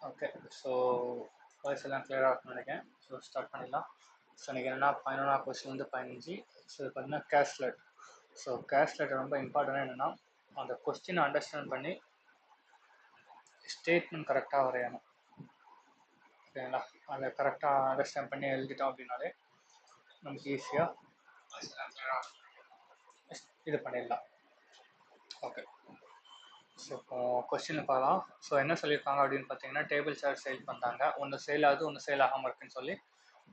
Okay. So voice எல்லாம் கிளியராக இருக்கும்னு நினைக்கிறேன். ஸோ ஸ்டார்ட் பண்ணிடலாம். ஸோ இன்றைக்கி என்னென்னா 11 கொஸ்டின் வந்து 15. ஸோ இது பார்த்தீங்கன்னா cash let. So cash let ரொம்ப இம்பார்ட்டண்டாக என்னென்னா அந்த கொஸ்டினை அண்டர்ஸ்டாண்ட் பண்ணி ஸ்டேட்மெண்ட் கரெக்டாக வரையணும். ஓகேங்களா? அதை கரெக்டாக அண்டர்ஸ்டாண்ட் பண்ணி எழுதிட்டோம் அப்படின்னாலே நமக்கு ஈஸியாக இது பண்ணிடலாம். ஓகே. ஸோ இப்போ கொஸ்டினில் பார்க்கலாம். ஸோ என்ன சொல்லியிருக்காங்க அப்படின்னு பார்த்தீங்கன்னா டேபிள் சார்ட் சேல் பண்ணுறாங்க. ஒன்று சேல் ஆகுது, ஒன்று சேல் ஆகாமல் இருக்குன்னு சொல்லி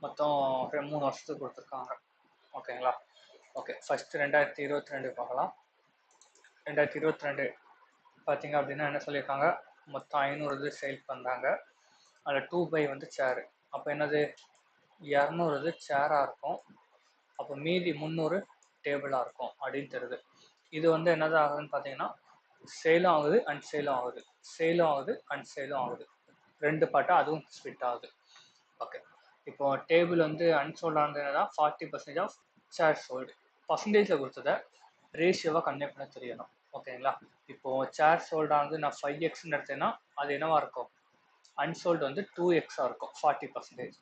மொத்தம் 3 வருஷத்துக்கு கொடுத்துருக்காங்க. ஓகேங்களா? ஓகே. ஃபஸ்ட்டு 2022 பார்க்கலாம். 2022 பார்த்தீங்க அப்படின்னா என்ன சொல்லியிருக்காங்க, மொத்தம் 500 இது சேல் பண்ணுறாங்க. அதில் 2 வந்து சேரு. அப்போ என்னது 200 இது சேராக இருக்கும். அப்போ மீதி 300 டேபிளாக இருக்கும் அப்படின்னு தெரியுது. இது வந்து என்னது ஆகுதுன்னு பார்த்தீங்கன்னா சேலும் ஆகுது அண்ட் சேலும் ஆகுது, சேலும் ஆகுது அண்ட் சேலும் ஆகுது, 2 பார்ட்டாக அதுவும் ஸ்பிட் ஆகுது. ஓகே. இப்போ டேபிள் வந்து அன்சோல்ட் ஆனதுன்னா 40% ஆஃப் சேர் சோல்டு. பர்சன்டேஜில் கொடுத்ததை ரேஷியோவாக கன்வெர்ட் பண்ண தெரியணும். ஓகேங்களா? இப்போ சேர் சோல்டு ஆனது நான் 5x எடுத்தேன்னா அது என்னவா இருக்கும், அன்சோல்டு வந்து 2x இருக்கும். 40%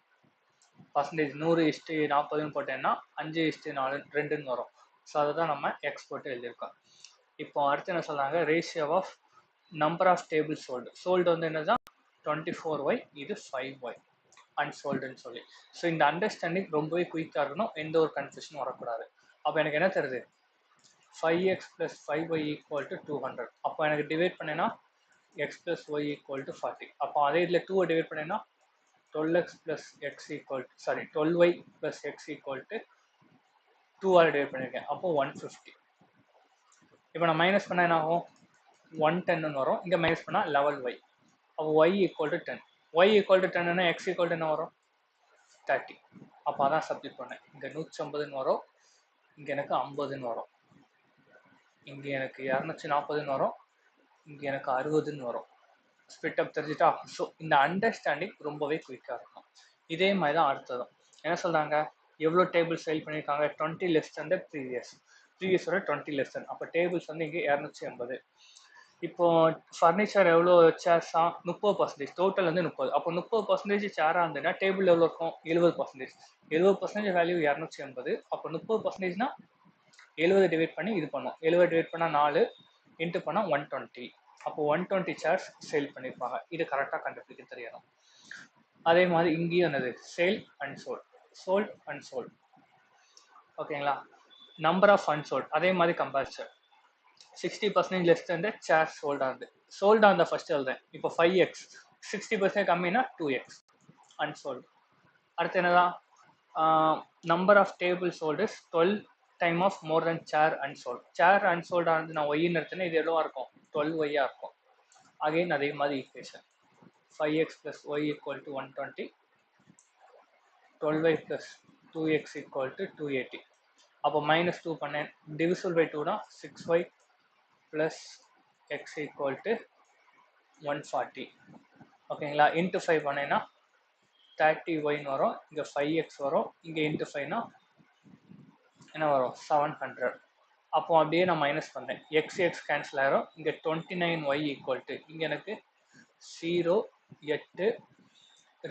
பர்சன்டேஜ் 100:40 போட்டேன்னா 5:4 2ன்னு வரும். ஸோ அதை தான் நம்ம எக்ஸ் போட்டு எழுதியிருக்கோம். இப்போ அடுத்து என்ன சொல்கிறாங்க, ratio of number of table sold. Sold வந்து என்னதான் 24y, இது 5y அன்சோல்டுன்னு சொல்லி. ஸோ இந்த அண்டர்ஸ்டாண்டிங் ரொம்பவே குயிக்காக இருக்கணும், எந்த ஒரு கன்ஃபியூஷனும் வரக்கூடாது. அப்போ எனக்கு என்ன தருது, 5x + 5y = 200. அப்போ எனக்கு டிவைட் பண்ணேன்னா x + y = 40. அப்போ அதே இதில் 2 டிவைட் பண்ணேன்னா 12y + x = 2 டிவைட் பண்ணியிருக்கேன். அப்போ 150. இப்போ நான் மைனஸ் பண்ணால் என்ன ஆகும், 110 வரும். இங்கே மைனஸ் பண்ணால் 11y. அப்போ y = 10. y = 10ன்னா x = என்ன வரும், 30. அப்போ அதான் சப்ஸ்டிட் பண்ணேன். இங்கே 150ன்னு வரும், இங்கே எனக்கு 50ன்னு வரும், இங்கே எனக்கு 240ன்னு வரும், இங்கே எனக்கு 60ன்னு வரும். ஸ்பிட் அப் தெரிஞ்சுட்டா? ஸோ இந்த அண்டர்ஸ்டாண்டிங் ரொம்பவே குயிக்காக இருக்கும். இதே மாதிரி தான் அடுத்ததும். என்ன சொல்கிறாங்க, எவ்வளோ டேபிள் சேல் பண்ணியிருக்காங்க, 20 less than the ப்ரீவியஸோட 20 less than. அப்போ டேபிள்ஸ் வந்து இங்கே 280. இப்போ ஃபர்னிச்சர் எவ்வளோ சேர்ஸா, 30%. டோட்டல் வந்து 30. அப்போ 30% சேராக இருந்ததுன்னா டேபிள் எவ்வளோ இருக்கும், 70%. 70% வேல்யூ 280. அப்போ 30%னா 70 டிவைட் பண்ணி இது பண்ணும். 70 டிவைட் பண்ணால் 4, இன்ட்டு பண்ணால் 120. அப்போ 120 சேர்ஸ் சேல் பண்ணியிருப்பாங்க. இது கரெக்டாக கண்டுபிடிக்க தெரியணும். அதே மாதிரி இங்கேயும் என்னது, sale and sold, sold and sold. ஓகேங்களா? நம்பர் ஆஃப் அன்சோல்ட் அதே மாதிரி comparison. 60% less than the chair sold ஆகுது. சோல்ட் ஆன் த ஃபர்ஸ்ட் எழுதுறேன். இப்போ 5x, 60% கம்மினா 2x அன்சோல்டு. அடுத்து என்னதான், number of table sold is 12 time of more then chair unsold. Chair unsold ஆனது நான் ஒய்ன்னு எடுத்தேன்னா இது எவ்வளோவா இருக்கும், 12y இருக்கும். அகைன் அதே மாதிரி equation, 5x + y = 120, 12y + 2x = 280. அப்போ -2 பண்ணேன், டிவிசிபிள் பை 2 தான் 6y + x = 140. ஓகேங்களா? இன்ட்டு 5 பண்ணேன்னா 30yன்னு வரும், இங்கே 5x வரும், இங்கே இன்ட்டு 5னா என்ன வரும், 700. அப்போ அப்படியே நான் மைனஸ் பண்ணேன், x கேன்சல் ஆயிரும். இங்கே 29y = இங்கே எனக்கு 0, 8,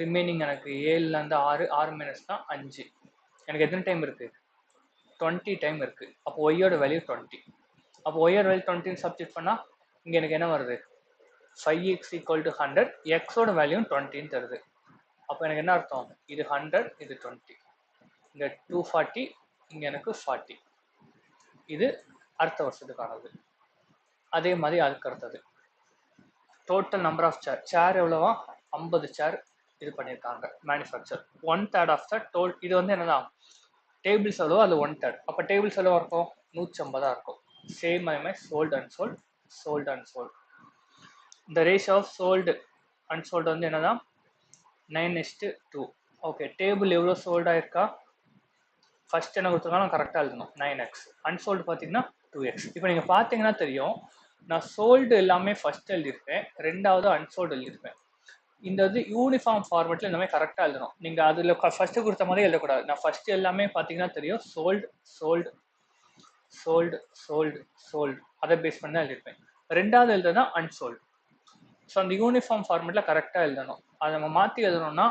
ரிமைனிங் எனக்கு 7லேருந்து 6 மைனஸ் தான் 5. எனக்கு எத்தனை டைம் இருக்குது, 20 டைம் இருக்குது. அப்போ ஒய்யோட வேல்யூ 20. அப்போ ஒய்யோட வேல்யூ 20 சப்ஸ்டிட் பண்ணால் இங்கே எனக்கு என்ன வருது, 5x = 100, எக்ஸோட வேல்யூ 20ன்னு தருது. அப்போ எனக்கு என்ன அர்த்தம், இது 100, இது 20, இங்கே 240, இங்கே எனக்கு 40. இது அடுத்த வருஷத்துக்கானது. அதே மாதிரி அதுக்கு அடுத்தது டோட்டல் நம்பர் ஆஃப் சேர் எவ்வளோவா, 50 சேர் இது பண்ணியிருக்காங்க மேனுஃபேக்சர். 1/3 ஆஃப் த இது வந்து என்னதான் டேபிள் செலவு, அது 1/3. அப்போ டேபிள் செலவாக இருக்கும் 150 இருக்கும். சேம் அதே மாதிரி sold and sold, sold and sold. இந்த ratio of sold and sold வந்து என்னதான் 9:2. ஓகே. டேபிள் எவ்வளோ சோல்டாக இருக்கா, ஃபர்ஸ்ட் என்ன கொடுத்துருக்காங்க கரெக்டாக எழுதணும், 9x. அன்சோல்டு பார்த்தீங்கன்னா 2x. இப்போ நீங்கள் பார்த்தீங்கன்னா தெரியும், நான் சோல்டு எல்லாமே ஃபர்ஸ்ட் எழுதியிருப்பேன், ரெண்டாவது அன்சோல்டு எழுதியிருப்பேன். இந்த இது யூனிஃபார்ம் ஃபார்மெட்டில் இந்த மாதிரி கரெக்டாக எழுதணும். நீங்கள் அதில் ஃபர்ஸ்ட்டு கொடுத்த மாதிரி எழுதக்கூடாது. நான் ஃபர்ஸ்ட் எல்லாமே பார்த்தீங்கன்னா தெரியும், sold sold sold sold sold, அதை பேஸ் பண்ணி தான் எழுதியிருப்பேன். ரெண்டாவது எழுதுனா அன்சோல்டு. ஸோ அந்த யூனிஃபார்ம் ஃபார்மேட்டில் கரெக்டாக எழுதணும். அதை நம்ம மாற்றி எழுதணும்னா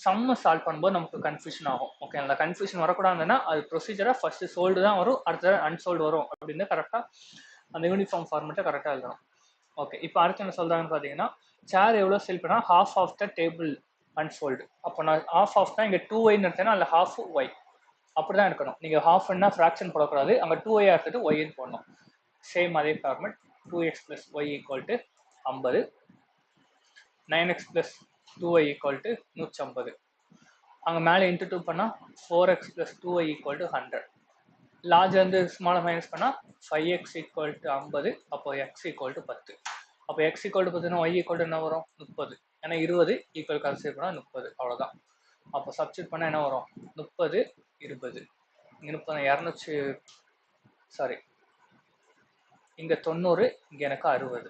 சம்மை சால்வ் பண்ணும்போது நமக்கு கன்ஃபியூஷன் ஆகும். ஓகே, அந்த கன்ஃபியூஷன் வரக்கூடாதுன்னா அது ப்ரொசீஜராக ஃபஸ்ட்டு சோல்டு தான் வரும், அடுத்தது அன்சோல்டு வரும் அப்படின்னு கரெக்டாக அந்த யூனிஃபார்ம் ஃபார்மேட்டை கரெக்டாக எழுதணும். ஓகே, இப்போ அடுத்து என்ன சொல்கிறாங்கன்னு பார்த்தீங்கன்னா, சேர் எவ்வளோ செல் பண்ணால் half of the table unsold. அப்போ நான் ஹாஃப் ஆஃப் தான் இங்கே 2y எடுத்தேன்னா அதில் ஹாஃப் ஒய் அப்படி தான் இருக்கணும். நீங்கள் ஹாஃப்னா ஃப்ராக்ஷன் போடக்கூடாது, அங்கே 2y எடுத்துட்டு ஒய்ன்னு போடணும். சேம் அதே format 2x + y = 50, 9x + 2y = 150. அங்கே மேலே இன்ட்டு 2 பண்ணால் 4x + 2y = 100. லார்ஜ் வந்து ஸ்மாலை மைனஸ் பண்ணால் 5x = 50, அப்போ x = 10. அப்போ x = 10னா y = என்ன வரும்? 30. ஏன்னா 20 ஈக்குவல் கன்சிடர் பண்ணால் 30, அவ்வளோதான். அப்போ சப்ஸ்டியூட் பண்ணால் என்ன வரும்? 30, 20. இங்கே 30 200, சாரி இங்கே 90, இங்கே எனக்கு 60,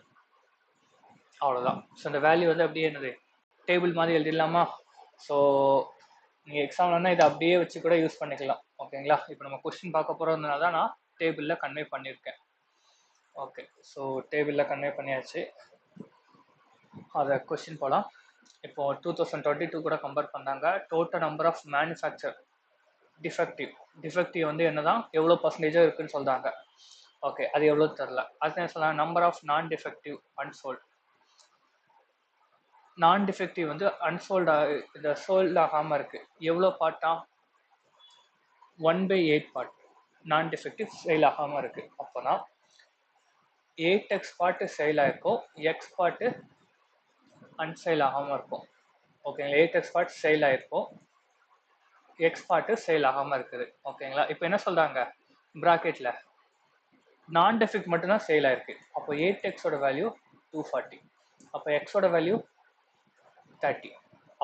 அவ்வளோதான். ஸோ இந்த வேல்யூ வந்து அப்படியே என்னது டேபிள் மாதிரி எழுதிடலாமா? ஸோ நீங்கள் எக்ஸாம்லன்னா இதை அப்படியே வச்சு கூட யூஸ் பண்ணிக்கலாம். ஓகேங்களா? இப்போ நம்ம கொஸ்டின் பார்க்க போகிறதுனால தான் நான் டேபிளில் கன்வே பண்ணியிருக்கேன். ஓகே, ஸோ டேபிளில் கன்வே பண்ணியாச்சு. அதை கொஸ்டின் போகலாம். இப்போ 2022 கூட கம்பேர் பண்ணாங்க. Total number of manufacture defective வந்து என்னதான் எவ்வளோ பர்சன்டேஜாக இருக்குன்னு சொல்கிறாங்க. ஓகே, அது எவ்வளோ தெரில. அது என்ன சொல்லலாம்? நம்பர் ஆஃப் நான் டிஃபெக்டிவ் அன்சோல்ட். நான் டிஃபெக்டிவ் வந்து அன்சோல்டு இந்த சோல்ட் ஆகாமல் இருக்குது. எவ்வளோ பார்ட்டா? 1/8 பார்ட் நான் டிஃபெக்டிவ் சேல் ஆகாமல் இருக்குது. அப்போனா 8x பார்ட்டு சேல் ஆகிருக்கும், எக்ஸ் பார்ட்டு அன்சேல் ஆகாமல் இருக்கும். ஓகேங்களா? 8x பார்ட் சேல் ஆகிருக்கும், எக்ஸ் பார்ட்டு சேல் ஆகாமல் இருக்குது. ஓகேங்களா? இப்போ என்ன சொல்கிறாங்க ப்ராக்கெட்டில்? நான் டிஃபெக்ட் மட்டும்தான் சேல் ஆகிருக்கு. அப்போ 8xோட வேல்யூ 240, அப்போ எக்ஸோட வேல்யூ 30.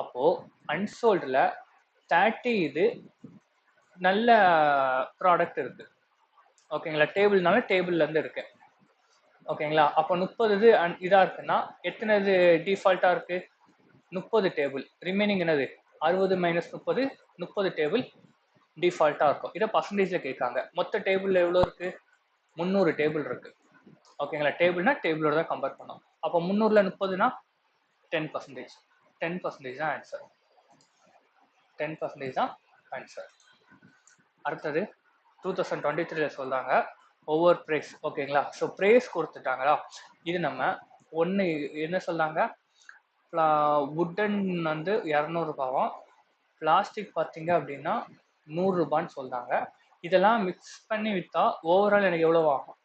அப்போது அன்சோல்டில் 30 இது நல்ல ப்ராடக்ட் இருக்குது. ஓகேங்களா? டேபிள்னால டேபிள்லேருந்து இருக்கு. ஓகேங்களா? அப்போ 30 இது இதாக இருக்குன்னா எத்தனை இது டிஃபால்ட்டாக இருக்குது? 30 டேபிள். ரிமைனிங் என்னது? 60 - 30, 30 டேபிள் டிஃபால்ட்டாக இருக்கும். இதை பர்சன்டேஜில் கேட்காங்க. மொத்த டேபிளில் எவ்வளோ இருக்குது? 300 டேபிள் இருக்குது. ஓகேங்களா? டேபிள்னா டேபிளோட தான் கம்பேர் பண்ணோம். அப்போ 300ல் 30னா 10%. 10% தான் ஆன்சர். 10% தான் ஆன்சர். அடுத்தது 2023 சொல்கிறாங்க ஓவர் ப்ரைஸ். ஓகேங்களா? ஸோ ப்ரைஸ் கொடுத்துட்டாங்களா? இது நம்ம ஒன்று என்ன சொல்கிறாங்க, வுட்டன் வந்து 200 ரூபாவும், பிளாஸ்டிக் பார்த்தீங்க அப்படின்னா 100 ரூபான்னு சொல்கிறாங்க. இதெல்லாம் மிக்ஸ் பண்ணி விற்றா ஓவரால் எனக்கு எவ்வளோ ஆகும்?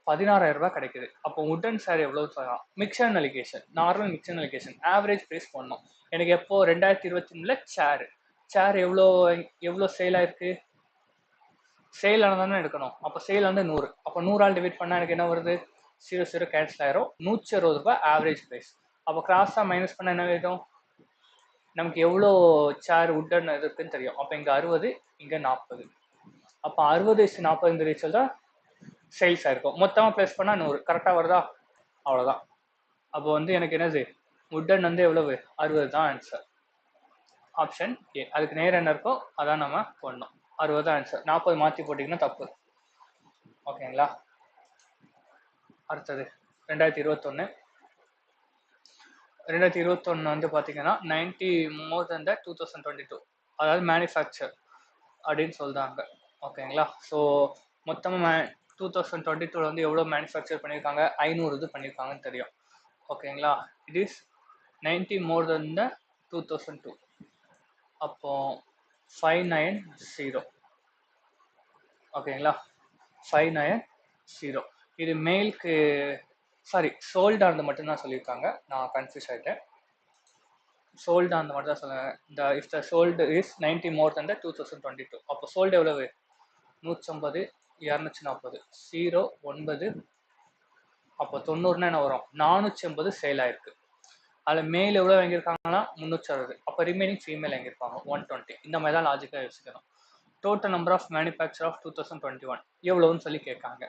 16,000 ரூபாய் கிடைக்குது. அப்போ வுட்டன் சேர் எவ்வளோ சொல்லலாம்? Mixture alligation, normal mixture alligation average price பண்ணணும். எனக்கு எப்போ? 2023 சேர் எவ்வளோ சேல் ஆயிருக்கு? சேல் ஆனதானே எடுக்கணும். அப்போ சேல் வந்து 100. அப்போ 100ஆல் டிவைட் பண்ணால் எனக்கு என்ன வருது? 0 கேன்சல் ஆயிரும். 160 ரூபாய் ஆவரேஜ் ப்ரைஸ். அப்போ கிராஸாக மைனஸ் பண்ண என்ன வேணும்? நமக்கு எவ்வளோ சேர் வுட்டன் இருக்குன்னு தெரியும். அப்போ இங்கே 60, இங்கே 40. அப்போ 60:40 இந்த ரேஷியோ தான் சேல்ஸ் ஆயிருக்கும். மொத்தமாக ப்ளஸ் பண்ணால் 100. கரெக்டாக வருதா? அவ்வளோதான். அப்போ வந்து எனக்கு என்னது? வுட்டன் வந்து எவ்வளவு? 60 தான் ஆன்சர். Option A. அதுக்கு நேரம் என்ன இருக்கோ அதான் நம்ம போடணும். 60 தான் ஆன்சர். 40 மாற்றி போட்டிங்கன்னா தப்பு. ஓகேங்களா? அடுத்தது 2021 வந்து பார்த்தீங்கன்னா 90 மோர் தென் த 2022, அதாவது மேனுஃபேக்சர் அப்படின்னு சொல்கிறாங்க. ஓகேங்களா? ஸோ மொத்தமாக 2022 வந்து எவ்வளோ மேனுஃபேக்சர் பண்ணியிருக்காங்க? 500 இது பண்ணியிருக்காங்கன்னு தெரியும். ஓகேங்களா? இட் இஸ் 90 மோர் தென் த 2002. அப்போ 590. ஓகேங்களா? 590. இது மேலுக்கு சோல்டு ஆனது மட்டும்தான் சொல்லியிருக்காங்க. நான் கன்ஃபியூஸ் ஆகிட்டேன். சோல்டு ஆனது மட்டும் தான் சொல்லுங்க. இஃப் த சோல்டு இஸ் 90 மோர் தென் த 2022. அப்போ சோல்டு எவ்வளவு? 150, 240, 0, 9. அப்போ 90னா என்ன வரும்? 480 சேல் ஆயிருக்கு. அதில் மேல் எவ்வளோ வாங்கியிருக்காங்கன்னா 360. அப்போ ரிமைனிங் ஃபீமேல் வாங்கியிருப்பாங்க 120. இந்த மாதிரி தான் லாஜிக்காக யோசிக்கணும். Total number of manufacture of 2021 எவ்வளோன்னு சொல்லி கேட்காங்க.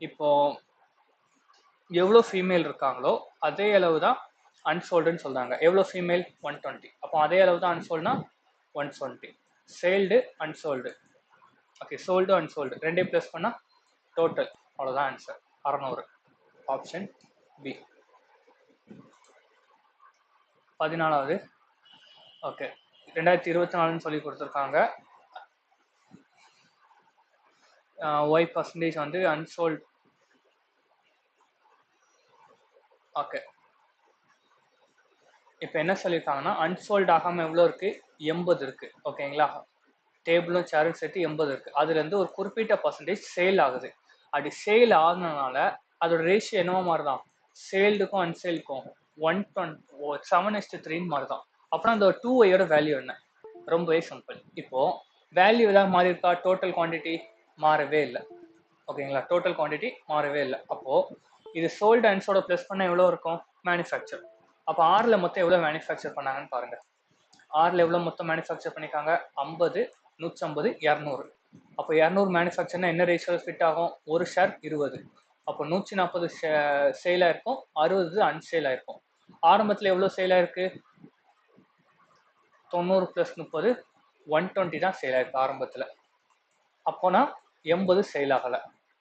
இப்போது எவ்வளோ ஃபீமேல் இருக்காங்களோ அதே அளவு தான் அன்சோல்டுன்னு சொல்கிறாங்க. எவ்வளோ ஃபீமேல்? 120. அப்போ அதே அளவு தான் அன்சோல்டுனா 120. Sold, unsold. Okay, sold unsold ரெண்டே ப்ளஸ் பண்ணால் டோட்டல், அவ்வளோதான் ஆன்சர். 600. Option B. 14வது ஓகே 2024 சொல்லி கொடுத்துருக்காங்க. ஒய் பர்சன்டேஜ் வந்து அன்சோல்ட். ஓகே இப்போ என்ன சொல்லியிருக்காங்கன்னா அன்சோல்ட் ஆகாமல் எவ்வளோ இருக்குது, 80 இருக்குது. ஓகேங்களா, டேபிளும் சேரும் சேர்த்து 80 இருக்குது. அதுலேருந்து ஒரு குறிப்பிட்ட பர்சன்டேஜ் சேல் ஆகுது. அப்படி சேல் ஆகுனதுனால அதோட ரேஷியோ என்னவோ மாதிரி தான், சேல்டுக்கும் அன்சேல்டுக்கும் 7:3 மாதிரி தான். அப்புறம் அந்த 2yயோட வேல்யூ என்ன? ரொம்பவே சிம்பிள். இப்போ வேல்யூ ஏதாவது மாறி இருக்கா? டோட்டல் குவான்டிட்டி மாறவே இல்லை. ஓகேங்களா, டோட்டல் குவான்டிட்டி மாறவே இல்லை. அப்போ இது சோல்டு அன்சோல்ட ப்ளஸ் பண்ண எவ்வளோ இருக்கும்? மேனுஃபேக்சர். அப்போ ஆறில் மொத்தம் எவ்வளோ மேனுஃபேக்சர் பண்ணாங்கன்னு பாருங்க. ஆறில் எவ்வளோ மொத்தம் மேனுஃபேக்சர் பண்ணியிருக்காங்க? 50, 150, 200. அப்போ 200 மேனுஃபேக்சர்னா என்ன ரேஷியோ ஃபிட் ஆகும்? ஒரு ஷேர் 20. அப்போ 140 சேல் ஆயிருக்கும், 60 அன்சேல் ஆயிருக்கும். ஆரம்பத்தில் எவ்வளோ சேல் ஆயிருக்கு? 90 + 30 120 தான் சேல் ஆயிருக்கு ஆரம்பத்தில். அப்போனா 80 சேல் ஆகலை.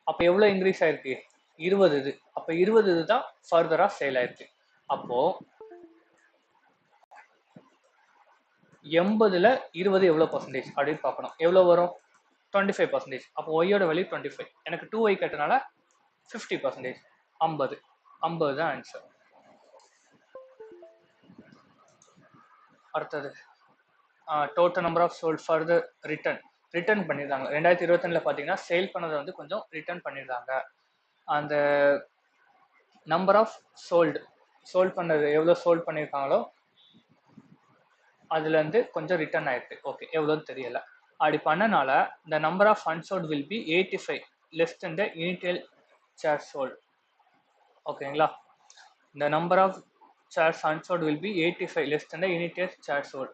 அப்போ எவ்வளோ இன்க்ரீஸ் ஆயிருக்கு? 20 இது. அப்போ 20 இது தான் ஃபர்தராக சேல் ஆயிருக்கு. அப்போ 80ல் 20 எவ்வளோ பர்சன்டேஜ் அப்படின்னு பார்க்கணும். எவ்வளோ வரும்? 25%. அப்போ ஒய்யோட வேல்யூ 25. எனக்கு 2y கேட்டனால 50%. 50 50 தான் ஆன்சர். அடுத்தது total number of sold for the return பண்ணியிருந்தாங்க. 2022 பார்த்தீங்கன்னா சேல் பண்ணதை வந்து கொஞ்சம் ரிட்டர்ன் பண்ணியிருந்தாங்க. அந்த நம்பர் ஆஃப் சோல்ட் பண்ணது எவ்வளோ சோல்ட் பண்ணியிருக்காங்களோ அதுலேருந்து கொஞ்சம் ரிட்டர்ன் ஆயிருக்கு. ஓகே, எவ்வளோன்னு தெரியல. அப்படி பண்ணனால the number of unsold will be 85 less than the initial shares sold. ஓகேங்களா, the number of shares unsold will be 85 less than the initial shares sold.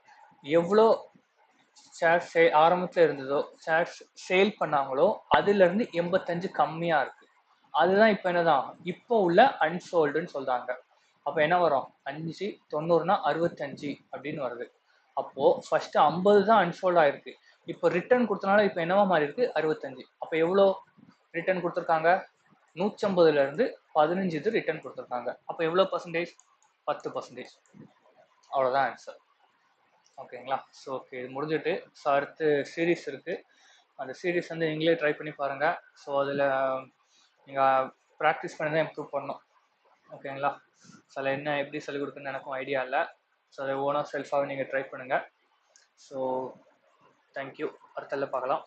எவ்வளோ ஷேர்ஸ் ஆரம்பத்தில் இருந்ததோ, ஷேர்ஸ் சேல் பண்ணாங்களோ அதுலேருந்து 85 கம்மியாக இருக்குது. அதுதான் இப்போ என்னதான் இப்போ உள்ள அன்சோல்டுன்னு சொல்கிறாங்க. அப்போ என்ன வரும்? 5 90னா 65 அப்படின்னு வருது. அப்போது ஃபஸ்ட்டு 50 தான் அன்சோல்ட் ஆகிருக்கு. இப்போ ரிட்டர்ன் கொடுத்தனால இப்போ என்னவா மாறி இருக்கு? 65. அப்போ எவ்வளோ ரிட்டர்ன் கொடுத்துருக்காங்க? 150லேருந்து 15 இது ரிட்டர்ன் கொடுத்துருக்காங்க. அப்போ எவ்வளோ பர்சன்டேஜ்? 10%. அவ்வளோதான் ஆன்சர். ஓகேங்களா, ஸோ ஓகே இது முடிஞ்சுட்டு. ஸோ அடுத்து சீரீஸ் இருக்குது. அந்த சீரீஸ் வந்து நீங்களே ட்ரை பண்ணி பாருங்கள். ஸோ அதில் நீங்கள் ப்ராக்டிஸ் பண்ணி தான் இம்ப்ரூவ் பண்ணணும். ஓகேங்களா, ஸோ அதில் என்ன எப்படி சொல்லிக் கொடுக்குன்னு எனக்கும் ஐடியா இல்லை. ஸோ அதை ஓனாக செல்ஃபாகவே நீங்கள் ட்ரை பண்ணுங்கள். So thank you. அடுத்ததில் பார்க்கலாம்.